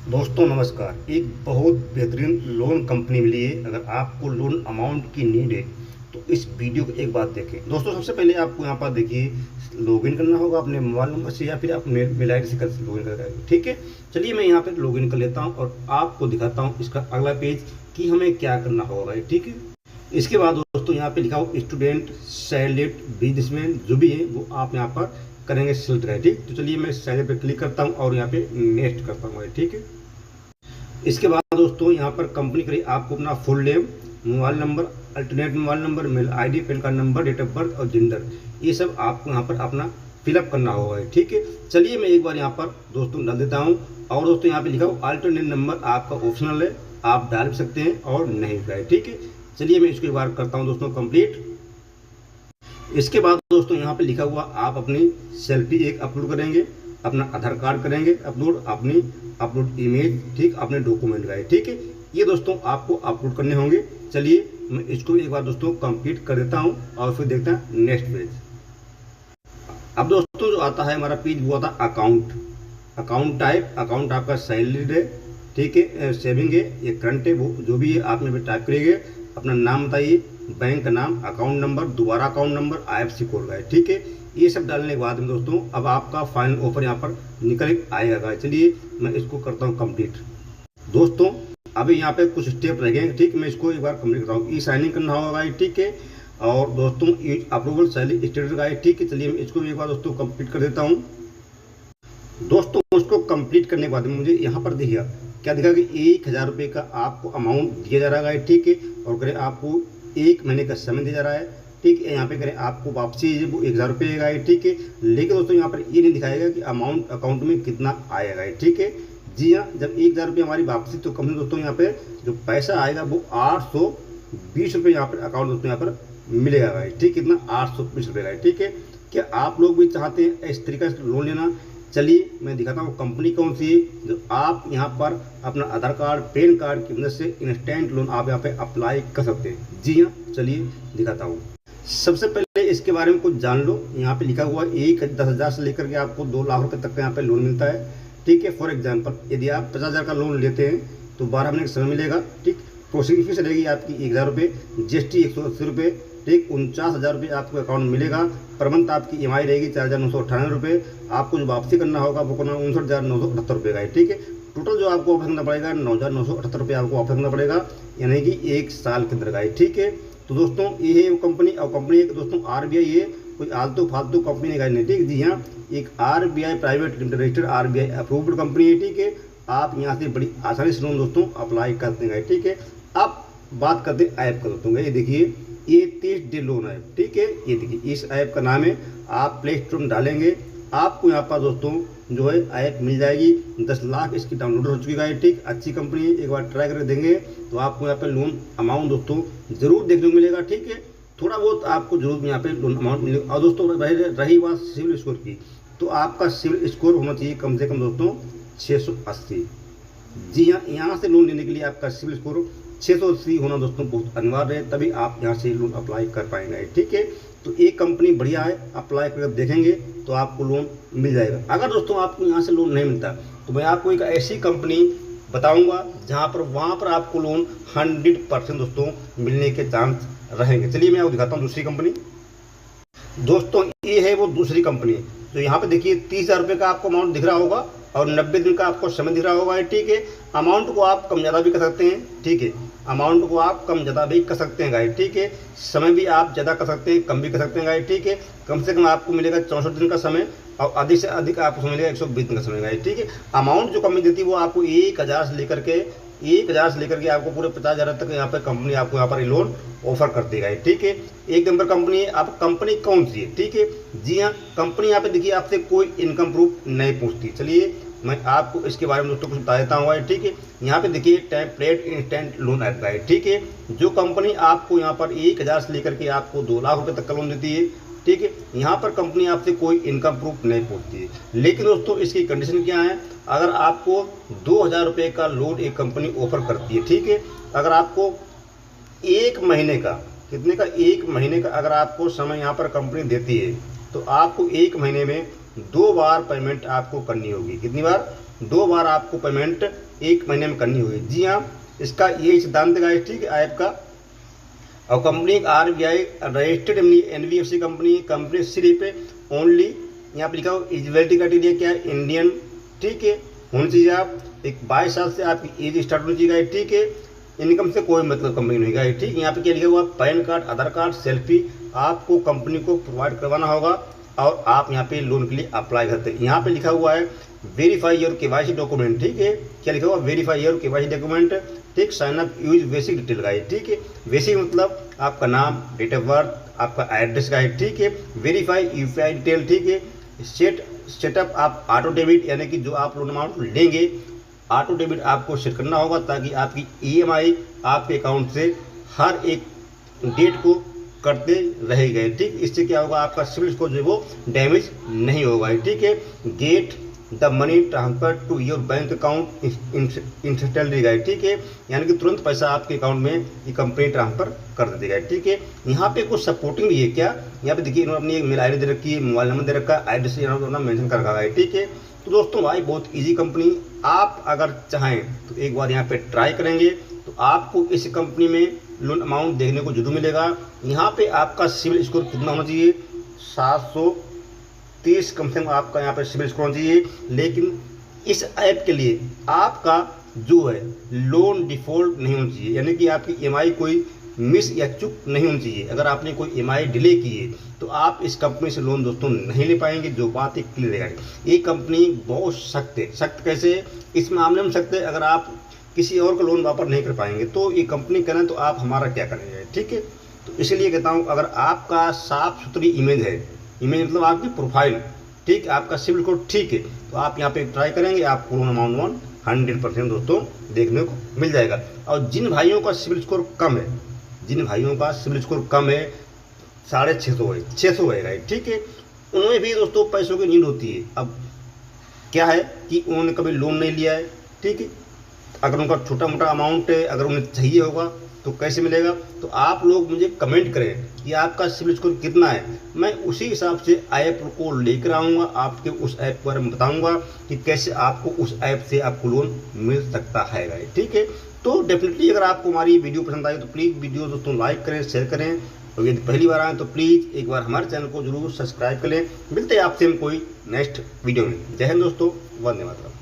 दोस्तों नमस्कार। एक बहुत बेहतरीन लोन कंपनी मिली है। अगर आपको लोन अमाउंट की नीड है तो इस वीडियो को एक बार देखें। दोस्तों सबसे पहले आपको यहाँ पर देखिए लॉगिन करना होगा अपने मोबाइल नंबर से या फिर अपने मेल आई डी से लॉगिन कर, ठीक है। चलिए मैं यहाँ पर लॉगिन कर लेता हूँ और आपको दिखाता हूँ इसका अगला पेज कि हमें क्या करना होगा, ठीक है। इसके बाद दोस्तों यहाँ पे लिखा हो स्टूडेंट, सैलरीड, बिजनेसमैन, जो भी है वो आप यहाँ पर करेंगे सिलेक्ट करें, ठीक। तो चलिए मैं सैलरी पे क्लिक करता हूँ और यहाँ पे नेक्स्ट करता हूँ, ठीक है। इसके बाद दोस्तों यहाँ पर कंपनी करिए आपको अपना full name, mobile number, alternate mobile number, mail ID, PAN card number, date of birth और जेंडर, ये सब आपको यहाँ पर अपना फिलअप करना होगा, ठीक है। चलिए मैं एक बार यहाँ पर दोस्तों डाल देता हूँ। और दोस्तों यहाँ पे लिखा हो अल्टरनेट नंबर आपका ऑप्शनल है, आप डाल सकते हैं और नहीं डाल, ठीक है। चलिए मैं इसको एक बार करता हूँ दोस्तों कंप्लीट। इसके बाद दोस्तों यहाँ पे लिखा हुआ आप अपनी सेल्फी एक अपलोड करेंगे, अपना आधार कार्ड करेंगे अपलोड, अपनी अपलोड इमेज, ठीक, अपने डॉक्यूमेंट का, ठीक है। ये दोस्तों आपको अपलोड करने होंगे। चलिए मैं इसको एक बार दोस्तों कंप्लीट कर देता हूँ और फिर देखते हैं नेक्स्ट पेज। अब दोस्तों जो आता है हमारा पेज वो आता है अकाउंट। अकाउंट टाइप, अकाउंट आपका सैलरी है, ठीक है, सेविंग है, ये करंट है, वो जो भी है आप यहाँ पे टाइप करिएगा। अपना नाम बताइए, बैंक का नाम, अकाउंट नंबर, दोबारा अकाउंट नंबर, IFSC कोड का, ठीक है। ये सब डालने के बाद में दोस्तों अब आपका फाइनल ऑफर यहाँ पर निकल आएगा। चलिए मैं इसको करता हूँ कंप्लीट। दोस्तों अभी यहाँ पे कुछ स्टेप रह गए, ठीक, मैं इसको एक बार कंप्लीट करता हूँ। ई साइनिंग करना होगा, ठीक है। और दोस्तों अप्रूवल सैलरी स्टेटस का है, ठीक है। चलिए मैं इसको एक बार दोस्तों कंप्लीट कर देता हूँ। दोस्तों उसको कंप्लीट करने के बाद में मुझे यहाँ पर दिखेगा क्या दिखा कि 1000 रुपये का आपको अमाउंट दिया जा रहा है, ठीक है। और करें आपको 1 महीने का समय दिया जा रहा है, ठीक है। यहाँ पे करें आपको वापसी वो 1000 रुपये का है, ठीक है। लेकिन दोस्तों यहाँ पर ये नहीं दिखाएगा कि अमाउंट अकाउंट में कितना आएगा, ठीक है। जी हाँ, जब 1000 रुपये हमारी वापसी तो कंपनी दोस्तों यहाँ पे जो पैसा आएगा वो 820 रुपये यहाँ पर अकाउंट दोस्तों यहाँ पर मिलेगा, ठीक, कितना 820 रुपये का, ठीक है। क्या आप लोग भी चाहते हैं इस तरीके से लोन लेना? चलिए मैं दिखाता हूँ कंपनी कौन सी है जो आप यहाँ पर अपना आधार कार्ड, पैन कार्ड की मदद से इंस्टेंट लोन आप यहाँ पे अप्लाई कर सकते हैं। जी हाँ, चलिए दिखाता हूँ। सबसे पहले इसके बारे में कुछ जान लो। यहाँ पे लिखा हुआ 10,000 से लेकर के आपको 2 लाख रुपए तक का यहाँ पे लोन मिलता है, ठीक है। फॉर एग्जाम्पल यदि आप 50,000 का लोन लेते हैं तो 12 महीने का समय मिलेगा, ठीक। प्रोसेसिंग फीस रहेगी आपकी 1000 रुपये, GST 180 रुपये, ठीक। 49,000 रुपये आपको अकाउंट मिलेगा। पर मंथ आपकी EMI रहेगी 4,998 रुपये। आपको जो वापसी करना होगा वो करना 59,978 रुपये का है, ठीक है। टोटल जो आपको वापस करना पड़ेगा 9,978 रुपये आपको वापस करना पड़ेगा, यानी कि 1 साल के अंदर का है, ठीक है। तो दोस्तों ये है वो कंपनी। और कंपनी एक दोस्तों RBI है, कोई आलतू फालतू कंपनी नहीं, ठीक। जी हाँ, एक RBI private limited registered RBI approved company है, ठीक है। आप यहाँ से बड़ी आसानी से लोन दोस्तों अप्लाई कर देंगे, ठीक है। अब बात करते हैं ऐप का दोस्तों। ये देखिए ये 30 डे लोन है, ठीक है। ये देखिए इस ऐप का नाम है, आप प्ले स्टोर में डालेंगे आपको यहाँ पर दोस्तों जो है ऐप मिल जाएगी। 10 लाख इसकी डाउनलोड हो चुकी है, ठीक। अच्छी कंपनी है, एक बार ट्राई करके देंगे तो आपको यहाँ पे लोन अमाउंट दोस्तों जरूर देखने को मिलेगा, ठीक है। थोड़ा बहुत आपको जरूर यहाँ पे लोन अमाउंट मिलेगा। और दोस्तों रही बात सिविल स्कोर की, तो आपका सिविल स्कोर होना चाहिए कम से कम दोस्तों 680। जी हाँ, यहाँ से लोन लेने के लिए आपका सिविल स्कोर 680 होना दोस्तों बहुत अनिवार्य है, तभी आप यहाँ से लोन अप्लाई कर पाएंगे, ठीक है। तो एक कंपनी बढ़िया है, अप्लाई करके देखेंगे तो आपको लोन मिल जाएगा। अगर दोस्तों आपको यहाँ से लोन नहीं मिलता तो मैं आपको एक ऐसी कंपनी बताऊंगा जहाँ पर वहाँ पर आपको लोन 100% दोस्तों मिलने के चांस रहेंगे। चलिए मैं आपको दिखाता हूँ दूसरी कंपनी। दोस्तों ये है वो दूसरी कंपनी। तो यहाँ पे देखिए 30,000 रुपये का आपको अमाउंट दिख रहा होगा और 90 दिन का आपको समय दिख रहा होगा, ठीक है। अमाउंट को आप कम ज़्यादा भी कर सकते हैं, ठीक है। अमाउंट को आप कम ज़्यादा भी कर सकते हैं गाइस, ठीक है। समय भी आप ज़्यादा कर सकते हैं, कम भी कर सकते हैं गाइस, ठीक है। कम से कम आपको मिलेगा 64 दिन का समय और अधिक से अधिक आपको मिलेगा 120 दिन का समय गाइस, ठीक है। अमाउंट जो कंपनी देती है वो आपको 1000 से लेकर के आपको पूरे 50,000 तक यहाँ पर कंपनी आपको यहाँ पर लोन ऑफर कर देगा, ठीक है। एक नंबर कंपनी है। आप कंपनी कौन सी है, ठीक है। जी हाँ, कंपनी यहाँ पे देखिए आपसे कोई इनकम प्रूफ नहीं पूछती। चलिए मैं आपको इसके बारे में दोस्तों कुछ बता देता हूँ, ठीक है। यहाँ पे देखिए टेम्पलेट इंस्टेंट लोन ऐप का है, ठीक है। जो कंपनी आपको यहाँ पर 1000 से लेकर के आपको 2 लाख रुपए तक का लोन देती है, ठीक है। यहाँ पर कंपनी आपसे कोई इनकम प्रूफ नहीं पूछती है। लेकिन दोस्तों इसकी कंडीशन क्या है, अगर आपको 2,000 रुपये का लोन एक कंपनी ऑफर करती है, ठीक है। अगर आपको 1 महीने का, कितने का, 1 महीने का अगर आपको समय यहाँ पर कंपनी देती है तो आपको 1 महीने में 2 बार पेमेंट आपको करनी होगी। कितनी बार? 2 बार आपको पेमेंट 1 महीने में करनी होगी। जी हाँ, इसका ये सिद्धांत है, ठीक है, ऐप का। और company RBI registered NBFC company सिर्फ ओनली यहाँ पर लिखा हो एलिजिबिलिटी क्राइटेरिया क्या है? इंडियन, ठीक है, होनी चाहिए आप। एक 22 साल से आपकी एज स्टार्ट होनी चाहिए, ठीक है। इनकम से कोई मतलब कंपनी नहीं है, ठीक। यहाँ पे क्या लिखा हुआ? पैन कार्ड, आधार कार्ड, सेल्फी आपको कंपनी को प्रोवाइड करवाना होगा और आप यहाँ पे लोन के लिए अप्लाई करते हैं। यहाँ पे लिखा हुआ है वेरीफाई योर KYC डॉक्यूमेंट, ठीक है। क्या लिखा हुआ? वेरीफाई योर KYC डॉक्यूमेंट, ठीक। Sign up use basic detail का है, ठीक है। बेसिक मतलब आपका नाम, डेट ऑफ बर्थ, आपका एड्रेस का है, ठीक है। वेरीफाई UPI डिटेल, ठीक है। सेटअप आप ऑटो डेबिट, यानी कि जो आप लोन अमाउंट लेंगे ऑटो डेबिट आपको सेट करना होगा, ताकि आपकी EMI आपके अकाउंट से हर एक डेट को करते रहेगा, ठीक। इससे क्या होगा? आपका सिविल स्कोर जो है वो डैमेज नहीं होगा, ठीक है। Get the money transfer to your bank account instantly, ठीक है। यानी कि तुरंत पैसा आपके अकाउंट में ये कंपनी ट्रांसफर कर देगा, ठीक है। यहाँ पे कुछ सपोर्टिंग भी है क्या? यहाँ पे देखिए, इन्होंने अपनी एक मेल ID दे रखी है, मोबाइल नंबर दे रखा है, एड्रेस यहाँ मेंशन कर रखा है, ठीक है। तो दोस्तों भाई बहुत इजी कंपनी, आप अगर चाहें तो एक बार यहाँ पे ट्राई करेंगे तो आपको इस कंपनी में लोन अमाउंट देखने को जरूर मिलेगा। यहाँ पे आपका सिविल स्कोर कितना होना चाहिए? 730 कम से कम आपका यहाँ पे सिविल स्कोर होना चाहिए। लेकिन इस ऐप के लिए आपका जो है लोन डिफ़ॉल्ट नहीं होना चाहिए, यानी कि आपकी EMI कोई मिस या चुक नहीं होनी चाहिए। अगर आपने कोई EMI डिले की है तो आप इस कंपनी से लोन दोस्तों नहीं ले पाएंगे, जो बात एक क्लियर है। ये कंपनी बहुत सख्त है। सख्त कैसे है? इस मामले में सख्त है, अगर आप किसी और का लोन वापस नहीं कर पाएंगे तो ये कंपनी करें तो आप हमारा क्या करेंगे, ठीक है। तो इसलिए कहता हूँ, अगर आपका साफ सुथरी इमेज है, इमेज मतलब आपकी प्रोफाइल, ठीक, आपका सिविल स्कोर ठीक है, तो आप यहाँ पे ट्राई करेंगे, आपको लोन अमाउंट 100% दोस्तों देखने को मिल जाएगा। और जिन भाइयों का सिविल स्कोर कम है, जिन भाइयों का सिविल स्कोर कम है, 650 है, ठीक है, उन्हें भी दोस्तों पैसों की नीड होती है। अब क्या है कि उन्होंने कभी लोन नहीं लिया है, ठीक है। अगर उनका छोटा मोटा अमाउंट है, अगर उन्हें चाहिए होगा तो कैसे मिलेगा? तो आप लोग मुझे कमेंट करें कि आपका सिविल स्कोर कितना है, मैं उसी हिसाब से ऐप को लेकर आऊँगा, आपके उस ऐप के बारे में बताऊँगा कि कैसे आपको उस ऐप से आपको लोन मिल सकता है, ठीक है। तो डेफिनेटली अगर आपको हमारी वीडियो पसंद आई तो प्लीज़ वीडियो दोस्तों लाइक करें, शेयर करें, और यदि पहली बार आए तो प्लीज़ एक बार हमारे चैनल को जरूर सब्सक्राइब कर लें। मिलते हैं आपसे हम कोई नेक्स्ट वीडियो में। जय हिंद दोस्तों, वंदे मातरम।